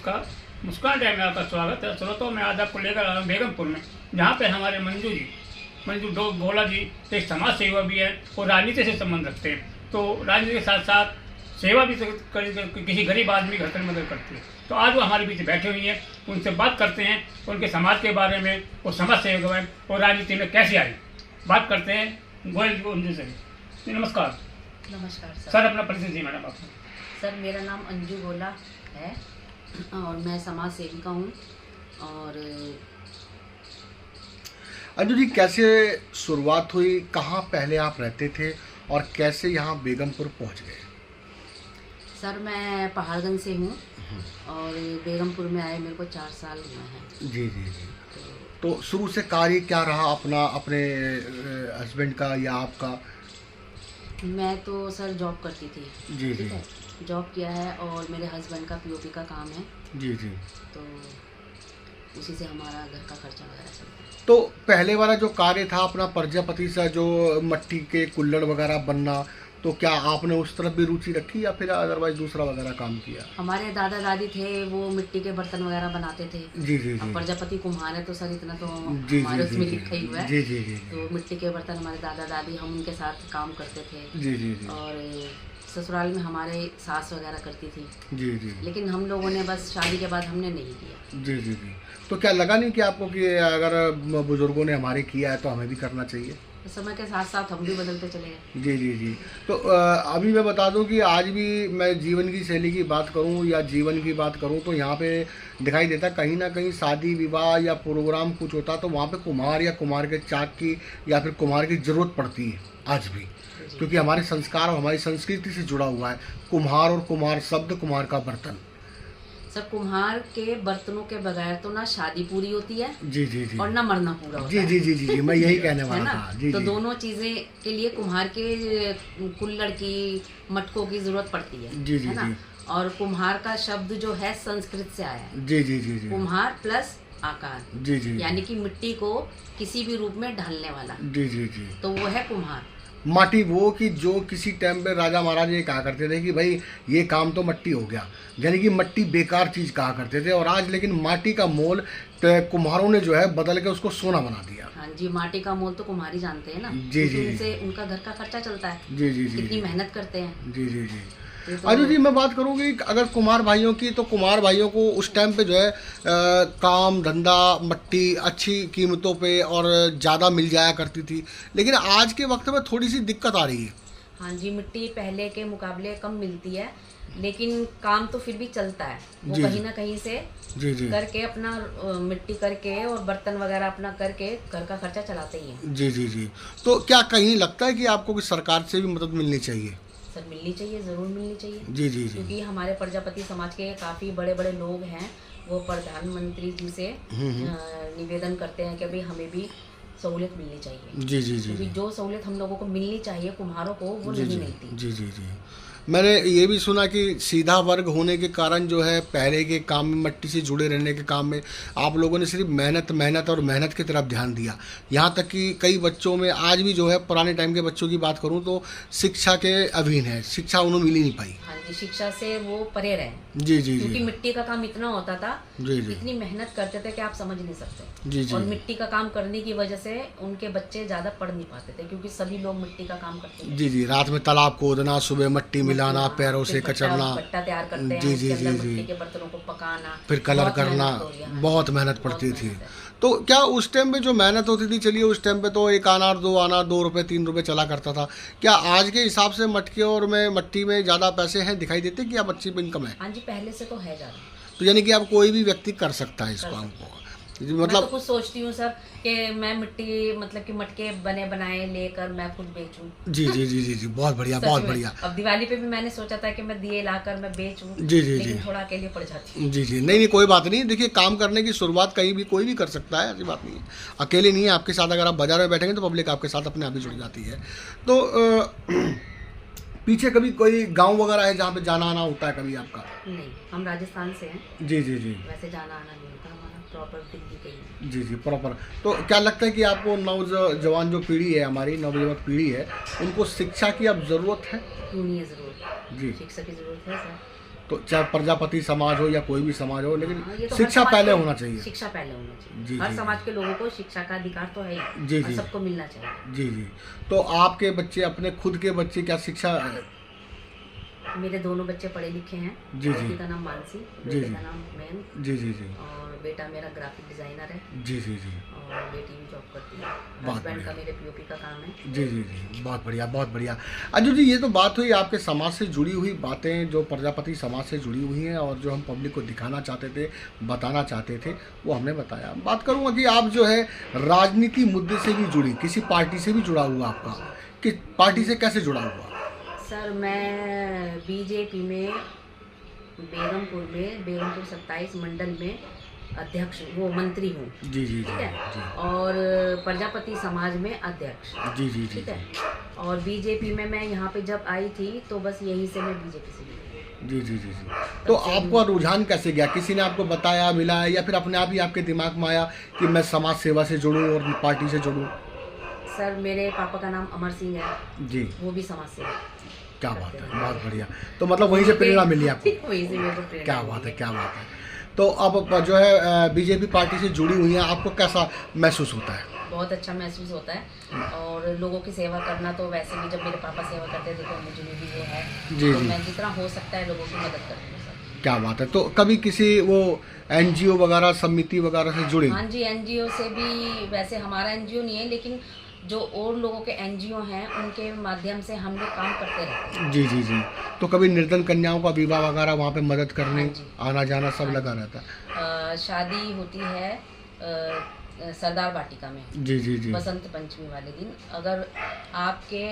नमस्कार। मुस्कान डैम में आपका स्वागत है। श्रोताओं, मैं आज आपको लेकर आया हूँ बेगमपुर में, जहाँ पे हमारे मंजू गोला जी एक समाज सेवा भी है और राजनीति से संबंध रखते हैं। तो राजनीति के साथ साथ सेवा भी किसी गरीब आदमी की घर मदद करती है। तो आज वो हमारे बीच बैठे हुई हैं, उनसे बात करते हैं उनके समाज के बारे में, वो समाज सेवा है और राजनीति में कैसे आई, बात करते हैं गोयल उनसे से। नमस्कार। नमस्कार सर, अपना परिचय दी मैडम आप। सर, मेरा नाम अंजू गोला है और मैं समाज सेविका हूँ। और अंजू जी, कैसे शुरुआत हुई, कहाँ पहले आप रहते थे और कैसे यहाँ बेगमपुर पहुँच गए? सर, मैं पहाड़गंज से हूँ और बेगमपुर में आए मेरे को 4 साल हुए हैं। जी जी जी। तो शुरू से कार्य क्या रहा अपना, अपने हस्बैंड का या आपका? मैं तो सर जॉब करती थी। जी ठीक जी। है, जॉब किया है और मेरे हस्बैंड का पीओपी का काम है। जी जी। तो उसी से हमारा घर का खर्चा वगैरह चलता है। तो पहले वाला जो कार्य था अपना प्रजापति से, जो मट्टी के कुल्हड़ वगैरह बनना, तो क्या आपने उस तरफ भी रुचि रखी या फिर अदरवाइज दूसरा वगैरह काम किया? हमारे दादा दादी थे, वो मिट्टी के बर्तन वगैरह बनाते थे। जी जी अब जी। प्रजापति कुम्हार है तो सर इतना तो जी हमारे जी उसमें जी लिखा ही हुआ है। जी जी जी। तो मिट्टी के बर्तन हमारे दादा दादी, हम उनके साथ काम करते थे। जी जी जी। और ससुराल में हमारे सास वगैरह करती थी। जी जी। लेकिन हम लोगों ने बस शादी के बाद हमने नहीं किया। जी जी जी। तो क्या लगा नहीं कि आपको कि अगर बुजुर्गों ने हमारे किया है तो हमें भी करना चाहिए? तो समय के साथ साथ हम भी बदलते चले गए। जी जी जी। तो अभी मैं बता दूं कि आज भी मैं जीवन की शैली की बात करूं या जीवन की बात करूं तो यहाँ पे दिखाई देता कहीं ना कहीं शादी विवाह या प्रोग्राम कुछ होता तो वहाँ पे कुम्हार या कुम्हार के चाक की या फिर कुम्हार की ज़रूरत पड़ती है आज भी, क्योंकि हमारे संस्कार और हमारी संस्कृति से जुड़ा हुआ है कुम्हार। और कुम्हार शब्द कुम्हार का बर्तन। सर, कुम्हार के बर्तनों के बगैर तो ना शादी पूरी होती है जी जी जी। और ना मरना पूरा होता जी है। जी जी जी जी, मैं यही कहने है वाला ना? था। जी तो जी। दोनों चीजें के लिए कुम्हार के कुल्हड़ की, मटकों की जरूरत पड़ती है। जी जी है ना? जी। और कुम्हार का शब्द जो है संस्कृत से आया है। जी जी जी जी। कुम्हार प्लस आकार, जी जी। यानी कि मिट्टी को किसी भी रूप में ढालने वाला, जी जी जी। तो वो है कुम्हार। माटी वो कि जो किसी टाइम पे राजा महाराज ये कहा करते थे कि भाई ये काम तो मट्टी हो गया, यानी कि मट्टी बेकार चीज़ कहा करते थे। और आज लेकिन माटी का मोल कुम्हारों ने जो है बदल के उसको सोना बना दिया। हाँ जी, माटी का मोल तो कुम्हार ही जानते हैं ना। जी जी। उनसे उनका घर का खर्चा चलता है। जी जी जी। कितनी मेहनत करते हैं। जी जी जी। तो अजू जी, मैं बात करूँगी अगर कुम्हार भाइयों की, तो कुम्हार भाइयों को उस टाइम पे जो है काम धंधा मट्टी अच्छी कीमतों पे और ज़्यादा मिल जाया करती थी, लेकिन आज के वक्त में थोड़ी सी दिक्कत आ रही है। हाँ जी, मिट्टी पहले के मुकाबले कम मिलती है, लेकिन काम तो फिर भी चलता है। वो जी, कहीं जी। ना कहीं से जी जी। करके अपना मिट्टी करके और बर्तन वगैरह अपना करके घर का खर्चा चलाते ही हैं। जी जी जी। तो क्या कहीं लगता है कि आपको कि सरकार से भी मदद मिलनी चाहिए? सर, मिलनी चाहिए, ज़रूर मिलनी चाहिए। जी जी जी। क्योंकि हमारे प्रजापति समाज के काफ़ी बड़े बड़े लोग हैं, वो प्रधानमंत्री जी से निवेदन करते हैं कि भाई हमें भी सहूलियत मिलनी चाहिए। जी जी जी। क्योंकि जो सहूलियत हम लोगों को मिलनी चाहिए कुम्हारों को, वो जी नहीं जी मिलती। जी जी जी। मैंने ये भी सुना कि सीधा वर्ग होने के कारण जो है पहले के काम में, मट्टी से जुड़े रहने के काम में आप लोगों ने सिर्फ मेहनत मेहनत और मेहनत की तरफ ध्यान दिया। यहाँ तक कि कई बच्चों में आज भी जो है, पुराने टाइम के बच्चों की बात करूँ तो शिक्षा के अधीन है, शिक्षा उन्हें मिल ही नहीं पाई। हाँ जी, शिक्षा से वो परे रहे। जी जी क्योंकि जी। मिट्टी का काम इतना होता था, जी जी। इतनी मेहनत करते थे कि आप समझ नहीं सकते। जी जी। और मिट्टी का काम करने की वजह से उनके बच्चे ज्यादा पढ़ नहीं पाते थे, क्योंकि सभी लोग मिट्टी का काम करते थे। जी जी। रात में तालाब खोदना, सुबह मट्टी मिलाना, पैरों से फिर कचरना। भट्टा तैयार करते हैं, जी जी उसके अंदर जी मिट्टी जी। के बर्तनों को पकाना, फिर कलर बहुत करना, मेहनत हो गया। बहुत मेहनत बहुत पड़ती थी। मेहनत है। तो क्या उस टाइम पे जो मेहनत होती थी, चलिए उस टाइम पे तो एक आना दो आना, 2 रुपये 3 रुपये चला करता था, क्या आज के हिसाब से मटके और में मट्टी में ज़्यादा पैसे हैं, दिखाई देते कि अब अच्छी इनकम है? हाँ जी, पहले से तो है ज्यादा। तो यानी कि अब कोई भी व्यक्ति कर सकता है इस कर काम सकता को? मैं तो मतलब कुछ सोचती हूँ सर कि मैं मिट्टी, मतलब कि मटके बने बनाए लेकर मैं खुद बेचूं। जी जी जी जी जी। बहुत बढ़िया, सच बहुत में। बढ़िया। अब दिवाली पे भी मैंने सोचा था कि मैं दिए लाकर मैं बेचूं। जी जी लेकिन जी। थोड़ा अकेले पड़ जाती हूँ। जी जी। नहीं नहीं, कोई बात नहीं। देखिए, काम करने की शुरुआत कहीं भी कोई भी कर सकता है, ऐसी बात नहीं है। अकेले नहीं है, आपके साथ अगर आप बाजार में बैठेंगे तो पब्लिक आपके साथ अपने आप ही जुड़ जाती है। तो पीछे कभी कोई गांव वगैरह है जहाँ पे जाना आना होता है कभी आपका? नहीं, हम राजस्थान से हैं। जी जी जी। वैसे जाना आना नहीं होता, हमारा प्रॉपर दिल्ली का ही है। जी जी, प्रॉपर। तो क्या लगता है कि आपको नौजवान जो पीढ़ी है, हमारी नवयुवक पीढ़ी है, उनको शिक्षा की अब ज़रूरत है? क्यों नहीं है, जरूरत जी। शिक्षा की जरूरत है सर। तो चाहे प्रजापति समाज हो या कोई भी समाज हो, लेकिन हाँ, ये तो हर शिक्षा समाज पहले को- होना चाहिए। शिक्षा पहले होना चाहिए। जी, हर जी, समाज के लोगों को शिक्षा का अधिकार तो है ही, जी, और जी। सबको मिलना चाहिए। जी जी। तो आपके बच्चे, अपने खुद के बच्चे क्या शिक्षा? मेरे दोनों बच्चे पढ़े लिखे हैं। जी, जी। बेटी का नाम मानसी, जी, बेटे जी। का नाम मैन, जी जी जी और बेटा मेरा ग्राफिक डिजाइनर है, जी जी जी और बेटी भी जॉब करती है। बहुत हस्बैंड का बढ़िया। मेरे पीओपी का काम है। जी जी जी, बहुत बढ़िया बहुत बढ़िया। अंजू जी, ये तो बात हुई आपके समाज से जुड़ी हुई बातें, जो प्रजापति समाज से जुड़ी हुई हैं और जो हम पब्लिक को दिखाना चाहते थे, बताना चाहते थे, वो हमने बताया। बात करूँगा कि आप जो है राजनीति मुद्दे से भी जुड़ी, किसी पार्टी से भी जुड़ा हुआ आपका, किस पार्टी से कैसे जुड़ा हुआ? सर मैं बीजेपी में बेगमपुर 27 मंडल में अध्यक्ष, वो मंत्री हूँ। जी जी ठीक जी है। जी और प्रजापति समाज में अध्यक्ष। जी जी जी ठीक है। और बीजेपी में मैं यहाँ पे जब आई थी तो बस यहीं से मैं बीजेपी से जुड़ी। जी जी जी जी। तो आपका रुझान कैसे गया? किसी ने आपको बताया, मिला, या फिर अपने आप ही आपके दिमाग में आया कि मैं समाज सेवा से जुड़ूं और पार्टी से जुड़ूं? सर मेरे पापा का नाम अमर सिंह है, जी, वो भी समाज सेवा। क्या बात है, बहुत बढ़िया। तो मतलब वहीं से प्रेरणा मिली आपको? वहीं से मेरे को प्रेरणा क्या मिली। बात है, क्या बात है। तो अब जो है बीजेपी पार्टी से जुड़ी हुई हैं, आपको कैसा महसूस होता है? बहुत अच्छा महसूस होता है, और लोगों की सेवा करना तो वैसे भी जब मेरे पापा सेवा करते थे तो मुझे भी वो है। जी, तो जी। मैं जितना हो सकता है लोगों की मदद करती हूँ सर। क्या बात है। तो कभी किसी वो एनजीओ वगैरह, समिति वगैरह से जुड़ी? हाँ जी, एनजीओ से भी। वैसे हमारा एनजीओ नहीं है, लेकिन जो और लोगों के एनजीओ हैं उनके माध्यम से हम लोग काम करते रहते हैं। जी जी जी। तो कभी निर्धन कन्याओं का विवाह वगैरह वहाँ पे मदद करने, हाँ जी। आना जाना सब हाँ लगा जी। रहता है? शादी होती है सरदार वाटिका में जी जी जी बसंत पंचमी वाले दिन। अगर आपके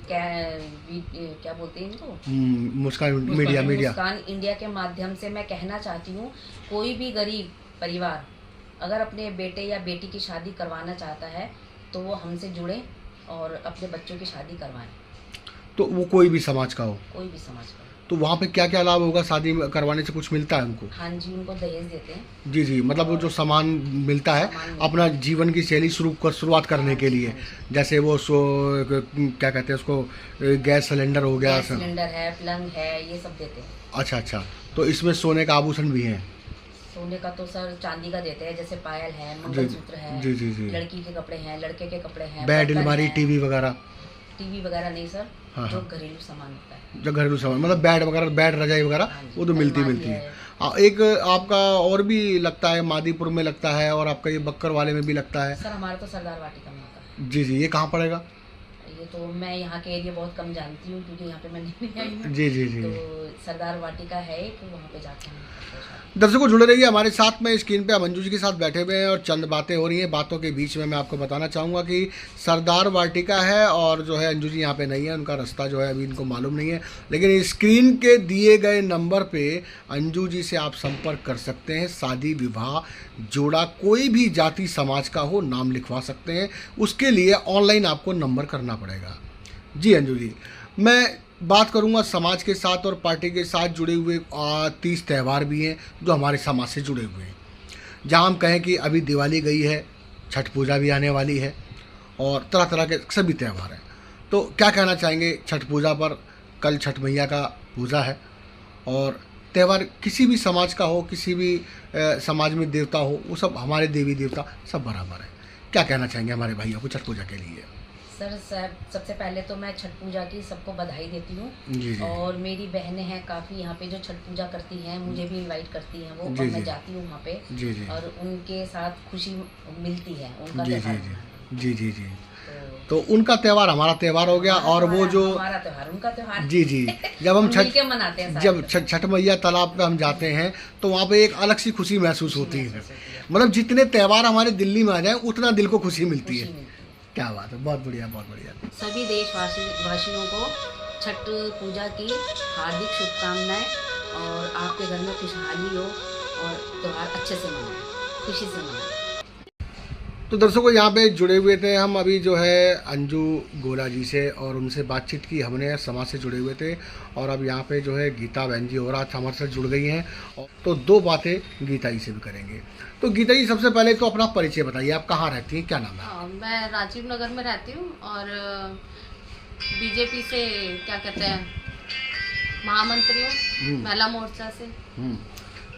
क्या बोलते हैं इनको, मुस्कान मीडिया मीडिया मुस्कान इंडिया के माध्यम से मैं कहना चाहती हूँ, कोई भी गरीब परिवार अगर अपने बेटे या बेटी की शादी करवाना चाहता है तो वो हमसे जुड़े और अपने बच्चों की शादी करवाएं, तो वो कोई भी समाज का हो, कोई भी समाज का। तो वहाँ पे क्या क्या लाभ होगा? शादी करवाने से कुछ मिलता है उनको? हाँ जी, उनको दहेज देते हैं। जी जी, मतलब वो जो सामान मिलता है सामान मिलता अपना जीवन की शैली शुरुआत करने के लिए, जैसे वो क्या कहते हैं उसको, गैस सिलेंडर हो गया। गैस सिलेंडर है, पलंग है, ये सब देते हैं। अच्छा अच्छा। तो इसमें सोने का आभूषण भी है? सोने का तो सर चांदी का देते हैं, जैसे पायल है, मंगलसूत्र है। जी जी जी। लड़की के कपड़े हैं, लड़के के कपड़े हैं, बेड, बर्तन अलमारी, हैं। टीवी वगैरह? टीवी वगैरह नहीं सर, हाँ, जो हाँ। घरेलू सामान होता है। जो घरेलू सामान, मतलब बेड वगैरह, बेड रजाई वगैरह, हाँ जी, वो तो मिलती अलमारी है। है। एक आपका और भी लगता है, मादीपुर में लगता है, और आपका ये बक्कर वाले में भी लगता है। सर हमारा तो सरदार वाटिका में होता है। जी जी, ये कहाँ पड़ेगा? ये तो मैं यहाँ के एरिया बहुत कम जानती हूँ क्योंकि यहाँ पे मैं नहीं आई हूँ। जी जी जी। तो सरदार वाटिका है एक, वहाँ पे जाते हैं। दर्शकों जुड़े रहिए हमारे साथ में। स्क्रीन पे मंजू जी के साथ बैठे हुए हैं और चंद बातें हो रही हैं। बातों के बीच में मैं आपको बताना चाहूँगा कि सरदार वाटिका है, और जो है अंजू जी यहाँ पे नहीं है, उनका रास्ता जो है अभी इनको मालूम नहीं है, लेकिन स्क्रीन के दिए गए नंबर पे अंजू जी से आप संपर्क कर सकते हैं। शादी विवाह जोड़ा, कोई भी जाति समाज का हो, नाम लिखवा सकते हैं। उसके लिए ऑनलाइन आपको नंबर करना पड़ेगा। जी अंजू जी, मैं बात करूंगा समाज के साथ और पार्टी के साथ जुड़े हुए 30 त्यौहार भी हैं जो हमारे समाज से जुड़े हुए हैं। जहां हम कहें कि अभी दिवाली गई है, छठ पूजा भी आने वाली है, और तरह तरह के सभी त्यौहार हैं। तो क्या कहना चाहेंगे छठ पूजा पर? कल छठ मैया का पूजा है, और त्यौहार किसी भी समाज का हो, किसी भी समाज में देवता हो, वो सब हमारे देवी देवता सब बराबर है। क्या कहना चाहेंगे हमारे भाइयों को छठ पूजा के लिए? सर सबसे पहले तो मैं छठ पूजा की सबको बधाई देती हूँ। जी जी। और मेरी बहनें हैं काफ़ी यहाँ पे जो छठ पूजा करती हैं, मुझे भी इनवाइट करती हैं वो, जी, और जी। मैं जाती हूँ वहाँ पे, जी जी और उनके साथ खुशी मिलती है उनका जी जी त्योहार जी मनाने। जी जी जी। तो तो उनका त्यौहार हमारा त्यौहार हो गया, और वो जो हमारा त्योहार उनका त्योहार। जी जी, जब हम छठ मिलके मनाते हैं सारे जब छठ मैया तालाब पे हम जाते हैं तो वहाँ पे एक अलग सी खुशी महसूस होती है। मतलब जितने त्यौहार हमारे दिल्ली में आ जाए उतना दिल को खुशी मिलती खुशी है। मिलती है। क्या बात है, बहुत बढ़िया बहुत बढ़िया। सभी देशवासियों को छठ पूजा की हार्दिक शुभकामनाएं, और आपके घर में खुशहाली हो और त्योहार अच्छे से मनाएं, खुशी से मनाएं। तो दर्शकों यहाँ पे जुड़े हुए थे हम अभी जो है अंजू गोला जी से, और उनसे बातचीत की हमने, समाज से जुड़े हुए थे। और अब यहाँ पे जो है गीता बहन जी और आज हमारे साथ जुड़ गई हैं, तो दो बातें गीता जी से भी करेंगे। तो गीता जी, सबसे पहले तो अपना परिचय बताइए, आप कहाँ रहती हैं, क्या नाम है? मैं राजीव नगर में रहती हूँ, और बीजेपी से क्या कहते हैं महामंत्री हूँ हम्म। महिला मोर्चा से।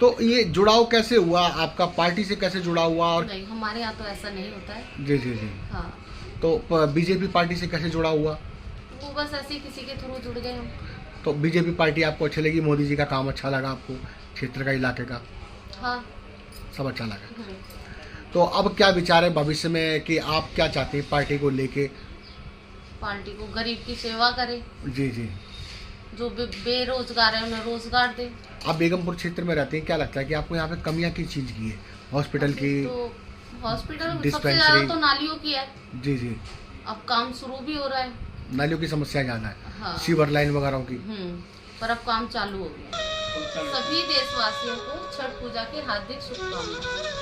तो ये जुड़ाव कैसे हुआ आपका, पार्टी से कैसे जुड़ा हुआ? और नहीं, हमारे यहाँ तो ऐसा नहीं होता है। जी जी जी। हाँ, तो बीजेपी पार्टी से कैसे जुड़ा हुआ? वो बस ऐसे ही किसी के थ्रू जुड़ गए हम। तो बीजेपी पार्टी आपको अच्छी लगी, मोदी जी का काम अच्छा लगा आपको, क्षेत्र का, इलाके का हाँ। सब अच्छा लगा? तो अब क्या विचार है भविष्य में कि आप क्या चाहते हैं पार्टी को लेके? पार्टी को गरीब की सेवा करे, जी जी। जो बेरोजगार है उन्हें रोजगार दे। आप बेगमपुर क्षेत्र में रहते हैं, क्या लगता है कि आपको यहाँ पे कमियाँ किस चीज़ की है? हॉस्पिटल की? तो हॉस्पिटल सबसे डिस्पेंसरी? ज्यादा तो नालियों की है। जी जी। अब काम शुरू भी हो रहा है। नालियों की समस्या ज़्यादा है, हाँ। सीवर लाइन वगैरह की। पर अब काम चालू हो गया। सभी देशवासियों को छठ पूजा की हार्दिक शुभकामनाएं।